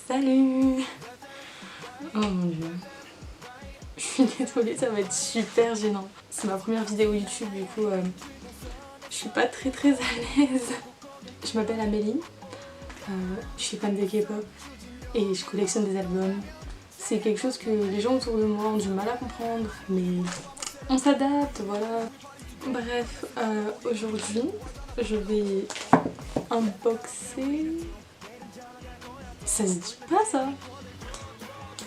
Salut! Oh mon dieu. Je suis désolée, ça va être super gênant. C'est ma première vidéo YouTube, du coup je suis pas très à l'aise. Je m'appelle Amélie, je suis fan de K-pop et je collectionne des albums. C'est quelque chose que les gens autour de moi ont du mal à comprendre, mais on s'adapte, voilà. Bref, aujourd'hui je vais unboxer... Ça se dit pas ça?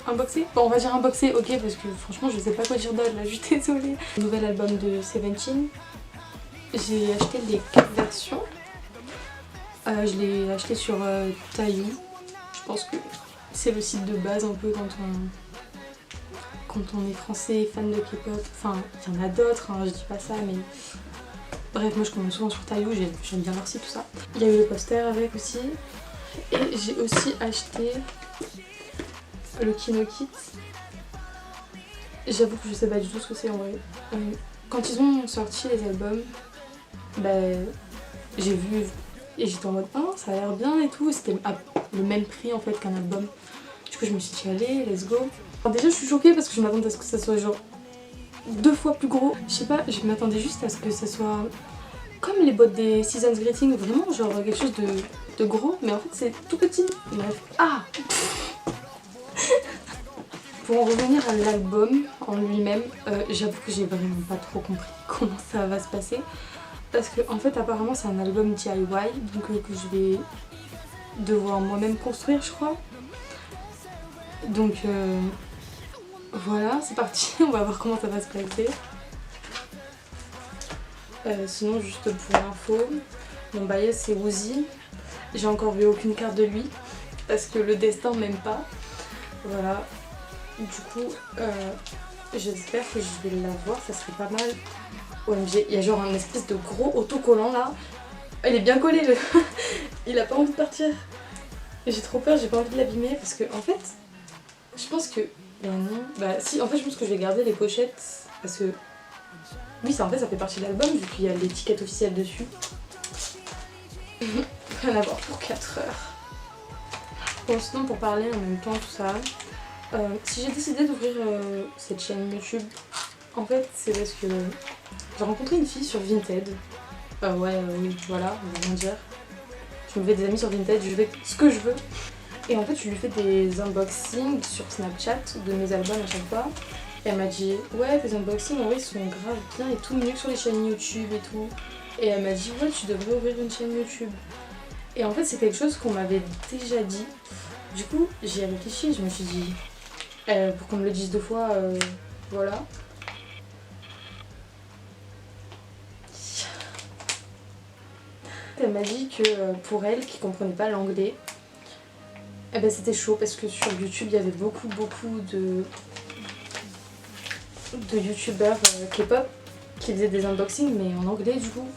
Unboxer? Bon, on va dire unboxer, ok, parce que franchement je sais pas quoi dire d'autre là, je suis désolée. Nouvel album de Seventeen. J'ai acheté les 4 versions. Je l'ai acheté sur Taillou. Je pense que c'est le site de base un peu quand on est français, fan de K-pop. Enfin, il y en a d'autres, hein, je dis pas ça, mais... Bref, moi je commande souvent sur Taillou, j'aime bien leur site, tout ça. Il y a eu le poster avec aussi. Et j'ai aussi acheté le Kino Kit. J'avoue que je sais pas du tout ce que c'est en vrai. Quand ils ont sorti les albums, j'ai vu et j'étais en mode oh, ça a l'air bien et tout. C'était le même prix en fait qu'un album. Du coup je me suis dit allez, let's go. Alors déjà je suis choquée parce que je m'attendais à ce que ça soit genre 2 fois plus gros. Je sais pas, je m'attendais juste à ce que ça soit comme les boîtes des Seasons Greeting, vraiment genre quelque chose de gros, mais en fait c'est tout petit. Bref. Ah Pour en revenir à l'album en lui-même, j'avoue que j'ai vraiment pas trop compris comment ça va se passer. Parce que en fait apparemment c'est un album DIY, donc que je vais devoir moi-même construire je crois. Donc voilà, c'est parti, on va voir comment ça va se passer. Sinon juste pour l'info, mon bailleul c'est Woozi. J'ai encore vu aucune carte de lui, parce que le destin m'aime pas. Voilà. Du coup, j'espère que je vais l'avoir, ça serait pas mal. OMG, il y a genre un espèce de gros autocollant là. Il est bien collé, il a pas envie de partir. J'ai trop peur, j'ai pas envie de l'abîmer parce que en fait, je pense que... Bah non, bah si, en fait je pense que je vais garder les pochettes parce que... Oui, ça, en fait ça fait partie de l'album vu qu'il y a l'étiquette officielle dessus. Rien à voir pour 4 heures. Bon, sinon pour parler en même temps, tout ça... si j'ai décidé d'ouvrir cette chaîne YouTube, en fait c'est parce que j'ai rencontré une fille sur Vinted. Oui, voilà, on va rien dire. Je me fais des amis sur Vinted, je fais ce que je veux. Et en fait je lui fais des unboxings sur Snapchat de mes albums à chaque fois. Et elle m'a dit ouais, tes unboxings en vrai ils sont grave bien et tout, mieux que sur les chaînes YouTube et tout. Et elle m'a dit ouais, tu devrais ouvrir une chaîne YouTube. Et en fait c'est quelque chose qu'on m'avait déjà dit. Du coup j'y ai réfléchi, je me suis dit pour qu'on me le dise 2 fois, voilà. Elle m'a dit que pour elle, qui comprenait pas l'anglais, eh ben c'était chaud parce que sur YouTube il y avait beaucoup de youtubeurs K-pop qui faisaient des unboxings mais en anglais du coup.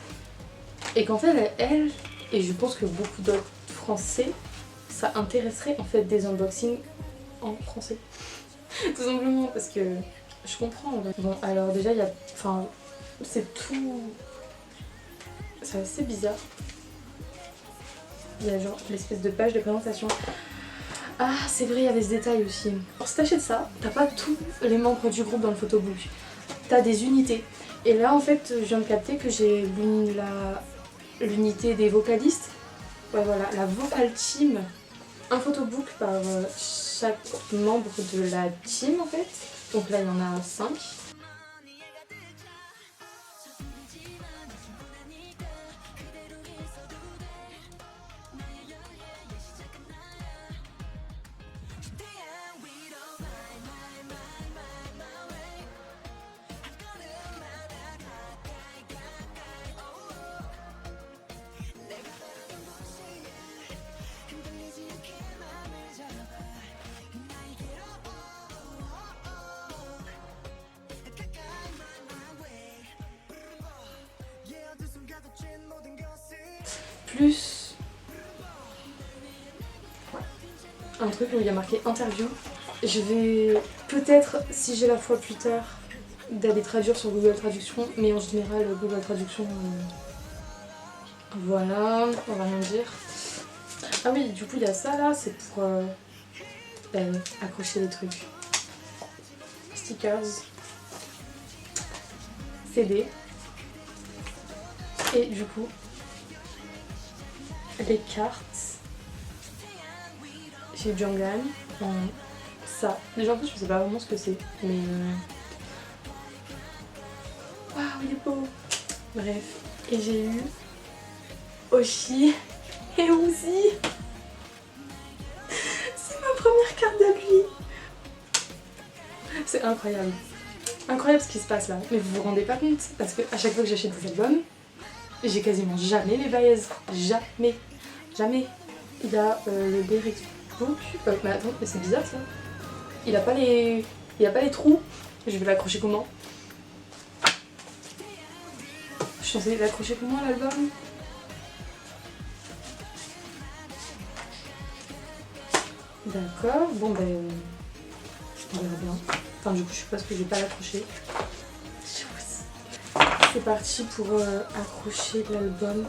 Et qu'en fait elle, et je pense que beaucoup d'autres français, ça intéresserait en fait des unboxings en français. Tout simplement parce que je comprends. Bon alors déjà il y a... Enfin c'est tout... C'est assez bizarre. Il y a genre l'espèce de page de présentation. Ah c'est vrai, il y avait ce détail aussi. Alors si t'achètes ça, t'as pas tous les membres du groupe dans le photobook. T'as des unités. Et là en fait je viens de capter que j'ai l'unité des vocalistes. Ouais voilà, la vocal team. Un photobook par chaque membre de la team en fait. Donc là il y en a 5. Plus un truc où il y a marqué interview. Je vais peut-être, si j'ai la foi plus tard, d'aller traduire sur Google Traduction, mais en général, Google Traduction, voilà, on va rien dire. Ah oui, du coup, il y a ça là, c'est pour accrocher les trucs. Stickers, CD, et du coup, les cartes. Chez Jangan, ça. Déjà en plus, je sais pas vraiment ce que c'est, mais. Waouh, il est beau! Bref. Et j'ai eu Oshi et Uzi. C'est ma première carte d'appui. C'est incroyable. Incroyable ce qui se passe là. Mais vous vous rendez pas compte? Parce que à chaque fois que j'achète des albums, j'ai quasiment jamais les baillaises. Jamais. Jamais. Il a le lyrics book. Mais attends, mais c'est bizarre ça. Il a pas les trous. Je vais l'accrocher comment? Je suis censée l'accrocher comment l'album? D'accord, bon ben on verra bien. Enfin du coup je suppose que je vais pas l'accrocher. C'est parti pour accrocher l'album.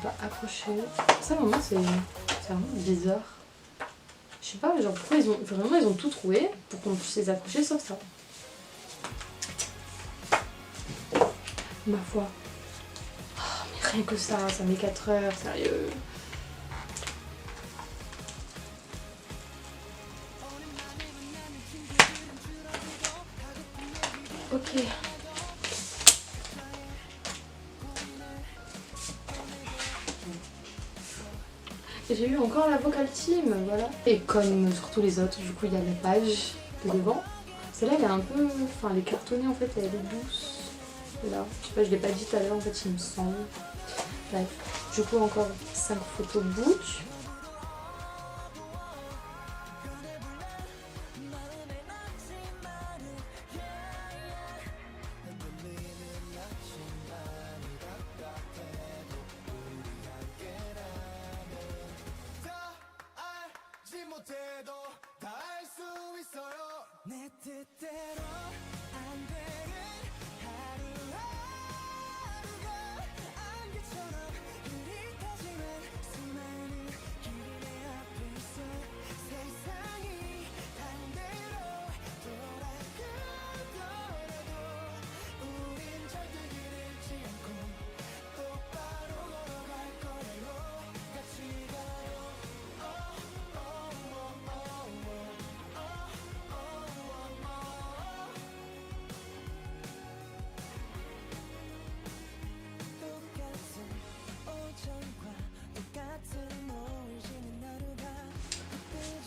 Pas accroché. Ça vraiment c'est vraiment bizarre. Je sais pas, genre pourquoi ils ont tout trouvé pour qu'on puisse les accrocher sauf ça. Ma foi. Oh, mais rien que ça met 4 heures, sérieux. Ok. Et j'ai eu encore la Vocal Team, voilà. Et comme sur tous les autres, du coup il y a la page de devant. Celle-là elle est un peu... Enfin elle est cartonnée en fait, elle est douce. Là, je sais pas, je l'ai pas dit tout à l'heure en fait il me semble. Bref, du coup encore 5 photos book.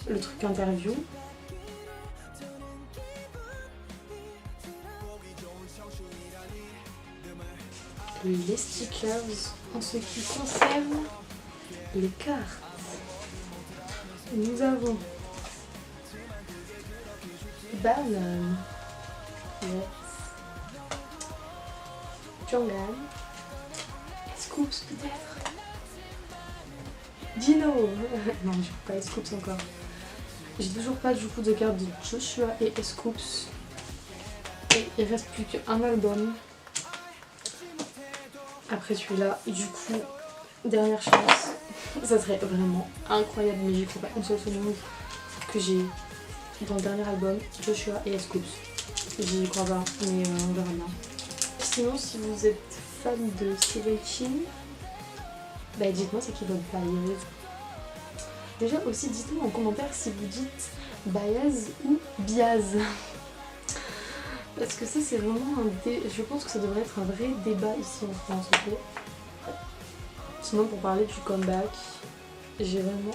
Le truc interview. Les stickers en ce qui concerne les cartes. Nous avons Banane, Jongan, Scoops peut-être, Dino. Non, je ne pas Scoops encore. J'ai toujours pas du coup de carte de Joshua et Scoops. Et il reste plus qu'un album. Après celui-là, et du coup, dernière chance. Ça serait vraiment incroyable, mais j'y crois pas une seule seconde que j'ai dans le dernier album Joshua et Scoops. J'y crois pas, mais on verra bien. Sinon, si vous êtes fan de Seventeen, bah dites-moi c'est qui votre Baez. Déjà aussi dites-moi en commentaire si vous dites Baez ou Biaz. Parce que ça c'est vraiment je pense que ça devrait être un vrai débat ici en France, ok. Sinon pour parler du comeback, j'ai vraiment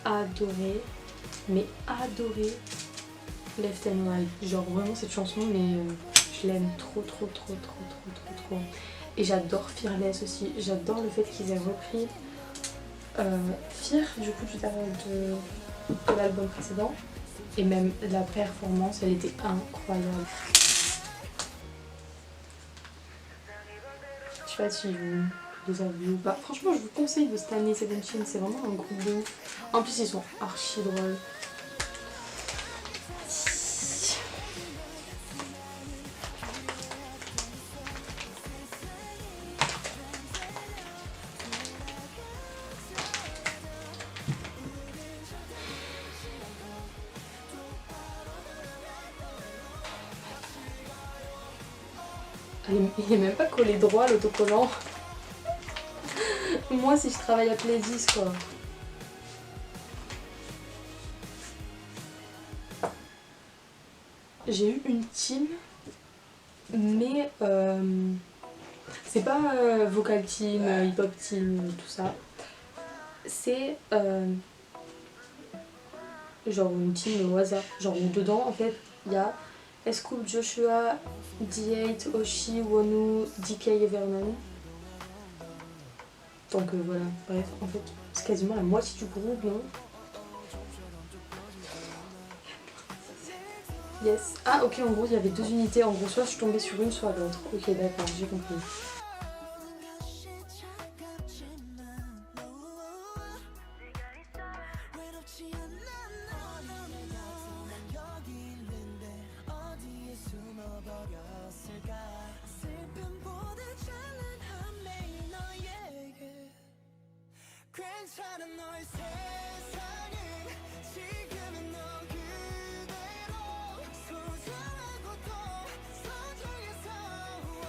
adoré, mais adoré Left and Right. Genre vraiment cette chanson, mais je l'aime trop. Et j'adore Fearless aussi, j'adore le fait qu'ils aient repris Fear du coup tout à l'heure de l'album précédent. Et même la performance, elle était incroyable. Je sais pas si vous les avez vus ou pas. Franchement, je vous conseille de cette année Seventeen, c'est vraiment un groupe de ouf. En plus, ils sont archi drôles. Il est même pas collé droit l'autocollant. Moi si je travaille à Plaisir quoi. J'ai eu une team, mais c'est pas vocal team, hip hop team, tout ça. C'est genre une team au hasard. Genre où dedans en fait il y a Scoop, Joshua, D8, Oshi, Wonu, DK et Vernon. Donc voilà, bref, en fait, c'est quasiment la moitié du groupe, non? Yes. Ah ok, en gros, il y avait deux unités. En gros, soit je suis tombée sur une, soit l'autre. Ok, d'accord, j'ai compris.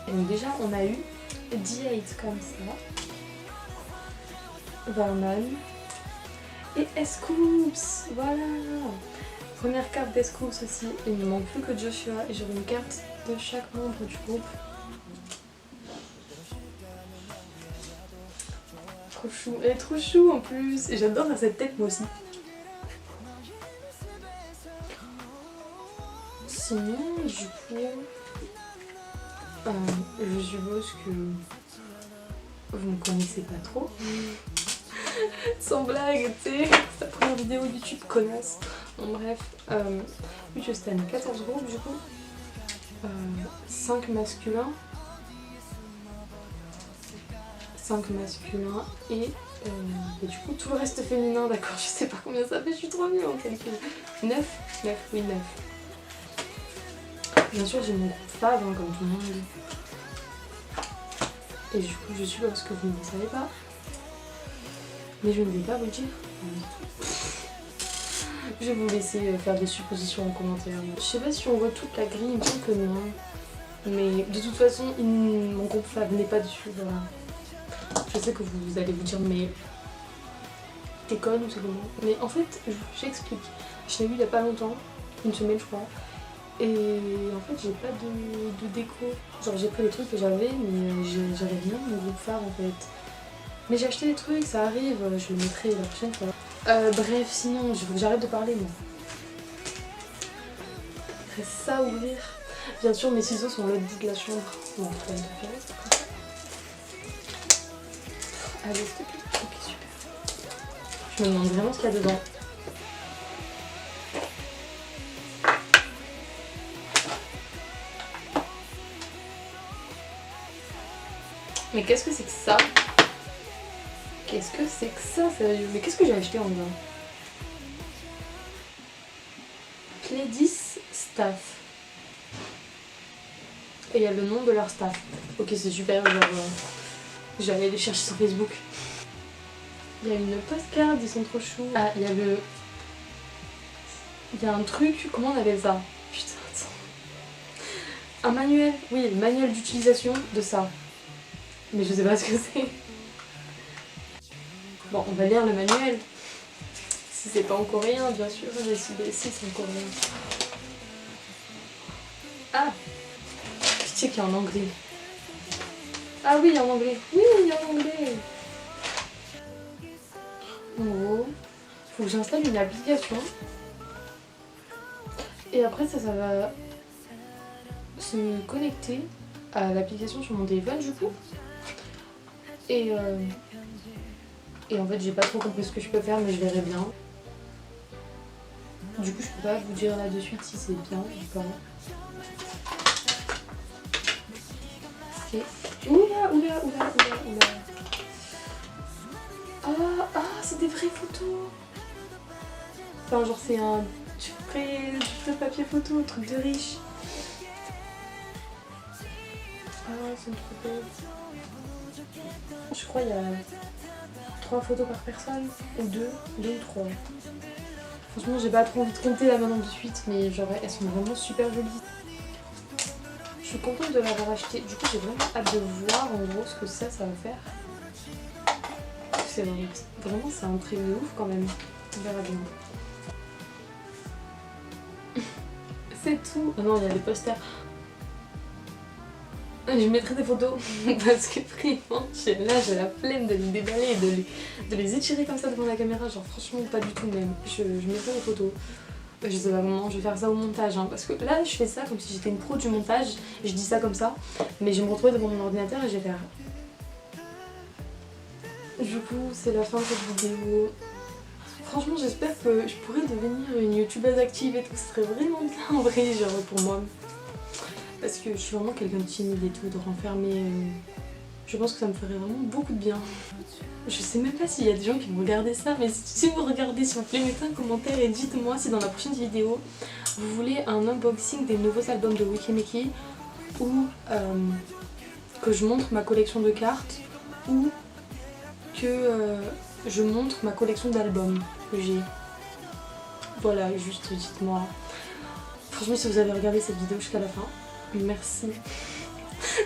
Et donc déjà on a eu D8 comme ça, Vernon et Scoops, voilà. Première carte des Schools aussi. Il ne manque plus que Joshua et j'aurai une carte de chaque membre du groupe. Trop chou. Elle est trop chou en plus. Et j'adore faire cette tête moi aussi. Sinon, du coup, je suppose que vous me connaissez pas trop. Sans blague, tu sais, c'est la première vidéo YouTube, connasse. Bon, bref, oui, je stan 14 groupes du coup, 5 masculins, 5 masculins et du coup tout le reste féminin, d'accord, je sais pas combien ça fait, je suis trop nulle en calcul. 9, oui 9. Bien sûr j'ai mon groupe Fave, hein, comme tout le monde. Et du coup je suppose que vous ne le savez pas. Mais je ne vais pas vous le dire. Je vais vous laisser faire des suppositions en commentaire. Je sais pas si on voit toute la grille, il me semble que non. Mais de toute façon, mon groupe Fave n'est pas dessus. Voilà. Je sais que vous allez vous dire, mais t'es conne ou c'est comment? Mais en fait, j'explique. Je l'ai vu il y a pas longtemps, une semaine je crois. Et en fait, j'ai pas de déco. Genre, j'ai pris les trucs que j'avais, mais j'avais rien de mon groupe Fave en fait. Mais j'ai acheté des trucs, ça arrive, je le mettrai la prochaine fois. Bref, sinon, il faut que j'arrête de parler, moi. Il reste ça à ouvrir. Bien sûr, mes ciseaux sont l'autre bout de la chambre. Bon, faut pas faire ça. Allez, s'il te plaît. Ok, super. Je me demande vraiment ce qu'il y a dedans. Mais qu'est-ce que c'est que ça? Qu'est-ce que c'est que ça, sérieux? Mais qu'est-ce que j'ai acheté en bas? Pledis Staff. Et il y a le nom de leur staff. Ok, c'est super, genre... j'allais les chercher sur Facebook. Il y a une postcard, ils sont trop choux. Ah, il y a le... Il y a un truc, comment on appelle ça? Putain, attends. Un manuel, oui, le manuel d'utilisation de ça. Mais je sais pas ce que c'est. Bon, on va lire le manuel. Si c'est pas en coréen, bien sûr. J'ai décidé si c'est en coréen. Ah! Pitié qu'il y a en anglais. Ah oui, il y a en anglais. Oui, il y a en anglais. En gros, faut que j'installe une application. Et après, ça va se connecter à l'application sur mon téléphone, du coup. Et en fait, j'ai pas trop compris ce que je peux faire, mais je verrai bien. Du coup, je peux pas vous dire là de suite si c'est bien ou pas. Ok. Oula. Ah, c'est des vraies photos. Enfin, genre, c'est un du vrai papier photo, un truc de riche. Ah, c'est trop belle. Je crois qu'il y a 3 photos par personne, ou 2 ou 3. Franchement, j'ai pas trop envie de compter là maintenant de suite, mais genre elles sont vraiment super jolies. Je suis contente de l'avoir acheté. Du coup, j'ai vraiment hâte de voir en gros ce que ça va faire. C'est vraiment c'est un prix de ouf quand même. On verra bien. C'est tout. Oh non, il y a des posters. Je mettrai des photos parce que vraiment j'ai la flemme de les déballer et de les étirer comme ça devant la caméra, genre franchement pas du tout même. Je mettrai des photos. Je sais pas comment, je vais faire ça au montage hein, parce que là je fais ça comme si j'étais une pro du montage et je dis ça comme ça, mais je vais me retrouver devant mon ordinateur et je vais faire. Du coup c'est la fin de cette vidéo. Franchement j'espère que je pourrais devenir une youtubeuse active et tout, ce serait vraiment bien en vrai genre pour moi. Parce que je suis vraiment quelqu'un de timide et tout, de renfermer. Je pense que ça me ferait vraiment beaucoup de bien. Je sais même pas s'il y a des gens qui vont regarder ça, mais si vous regardez, s'il vous plaît, mettez un commentaire et dites-moi si dans la prochaine vidéo vous voulez un unboxing des nouveaux albums de Wikimiki ou que je montre ma collection de cartes ou que je montre ma collection d'albums que j'ai. Voilà, juste dites-moi. Franchement, si vous avez regardé cette vidéo jusqu'à la fin, merci.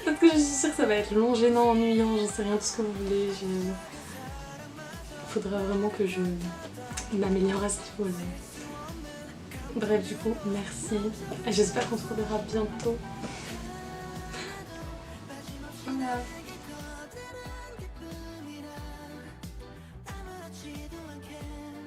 Parce que je suis sûre que ça va être long, gênant, ennuyant, j'en sais rien, tout ce que vous voulez. Il faudrait vraiment que je m'améliore à ce niveau-là. Bref, du coup, merci. J'espère qu'on se reverra bientôt. Love.